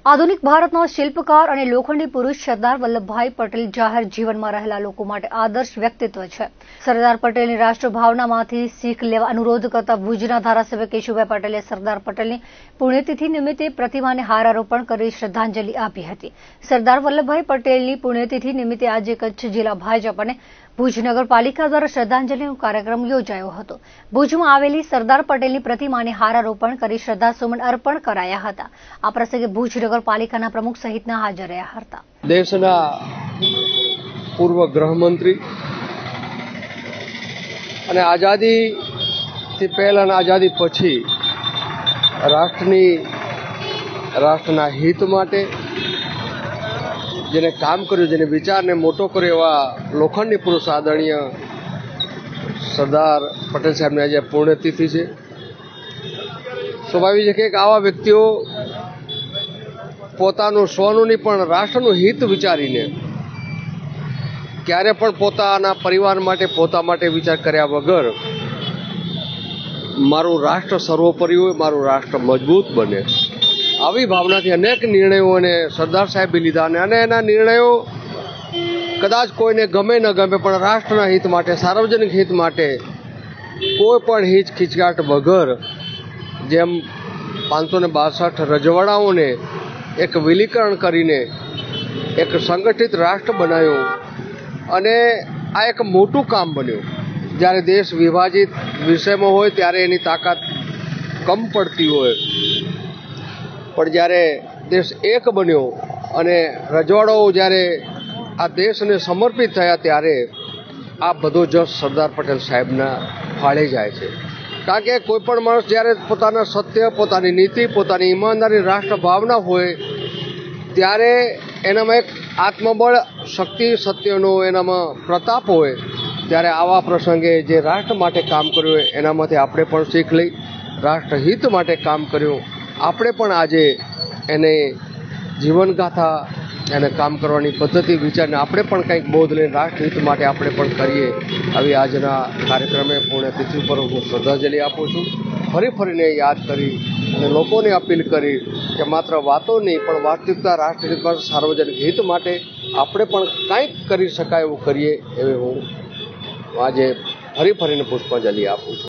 આધુનિક ભારતનો શિલ્પકાર અને લોખંડી પુરુષ સરદાર વલ્લભભાઈ પટેલ જાહેર જીવનમાં રહેલા લોકો માટે આદર્શ વ્યક્તિત્વ છે। સરદાર પટેલની રાષ્ટ્રભાવનામાંથી શીખ લેવા અનુરોધ કરતા ભુજના ધારાસભ્ય કેશુભાઈ પટેલે સરદાર પટેલની પુણ્યતિથિ નિમિત્તે પ્રતિમાને હારારોપણ કરી શ્રદ્ધાંજલિ આપી હતી। સરદાર વલ્લભભાઈ પટેલની પુણ્યતિથિ નિમિત્તે આજે કચ્છ જિલ્લા ભાજપ અને ભુજ નગરપાલિકા દ્વારા શ્રદ્ધાંજલિનો કાર્યક્રમ યોજાયો હતો। ભુજમાં આવેલી સરદાર પટેલની પ્રતિમાને હારારોપણ કરી શ્રદ્ધાસુમન અર્પણ કરાયા હતા। આ પ્રસંગે ભુજ નગરપાલિકાના પ્રમુખ સહિતના હાજર રહ્યા હતા। દેશના પૂર્વ ગૃહમંત્રી અને આઝાદીથી પહેલા અને આઝાદી પછી રાષ્ટ્રના હિત માટે જેને કામ કર્યું, જેને વિચારને મોટો કર્યો એવા લોખંડી પુરુષ આદરણીય સરદાર પટેલ સાહેબની આજે પુણ્યતિથિ છે। સ્વાભાવિક છે કે આવા વ્યક્તિઓ પોતાનું સ્વનું નહીં પણ રાષ્ટ્રનું હિત વિચારીને ક્યારે પણ પોતાના પરિવાર માટે, પોતા માટે વિચાર કર્યા વગર મારું રાષ્ટ્ર સર્વોપરી હોય, મારું રાષ્ટ્ર મજબૂત બને, આવી ભાવનાથી અનેક નિર્ણયોને સરદાર સાહેબે લીધા અને એના નિર્ણયો કદાચ કોઈને ગમે ન ગમે પણ રાષ્ટ્રના હિત માટે, સાર્વજનિક હિત માટે કોઈ પણ હિચકિચાટ વગર જેમ 562 રજવાડાઓને એક વિલીકરણ કરીને એક સંગઠિત રાષ્ટ્ર બનાવ્યું અને આ એક મોટું કામ બન્યું। જ્યારે દેશ વિભાજિત વિષયમાં હોય ત્યારે એની તાકાત કમ પડતી હોય, પણ જ્યારે દેશ એક બન્યો અને રજવાડાઓ જ્યારે આ દેશને સમર્પિત થયા ત્યારે આ બધો જશ સરદાર પટેલ સાહેબના ફાળે જાય છે। કારણ કે કોઈ પણ માણસ જ્યારે પોતાના સત્ય, પોતાની નીતિ, પોતાની ઈમાનદારી, રાષ્ટ્ર ભાવના હોય ત્યારે એનામાં એક આત્મબળ, શક્તિ, સત્યનો એનામાં પ્રતાપ હોય ત્યારે આવા પ્રસંગે જે રાષ્ટ્ર માટે કામ કર્યું હોય એનામાંથી આપણે પણ શીખ લઈ, રાષ્ટ્રહિત માટે કામ કર્યું, આપણે પણ આજે એને જીવનગાથા, એને કામ કરવાની પદ્ધતિ વિચારીને આપણે પણ કંઈક બોધ લઈને રાષ્ટ્રહિત માટે આપણે પણ કરીએ। આવી આજના કાર્યક્રમે પુણ્યતિથિ ઉપર હું શ્રદ્ધાંજલિ આપું છું। ફરીને યાદ કરી અને લોકોને અપીલ કરી કે માત્ર વાતો નહીં પણ વાસ્તવિકતા, રાષ્ટ્રહિત પર સાર્વજનિક હિત માટે આપણે પણ કંઈક કરી શકાય એવું કરીએ એવી હું આજે ફરીને પુષ્પાંજલિ આપું છું।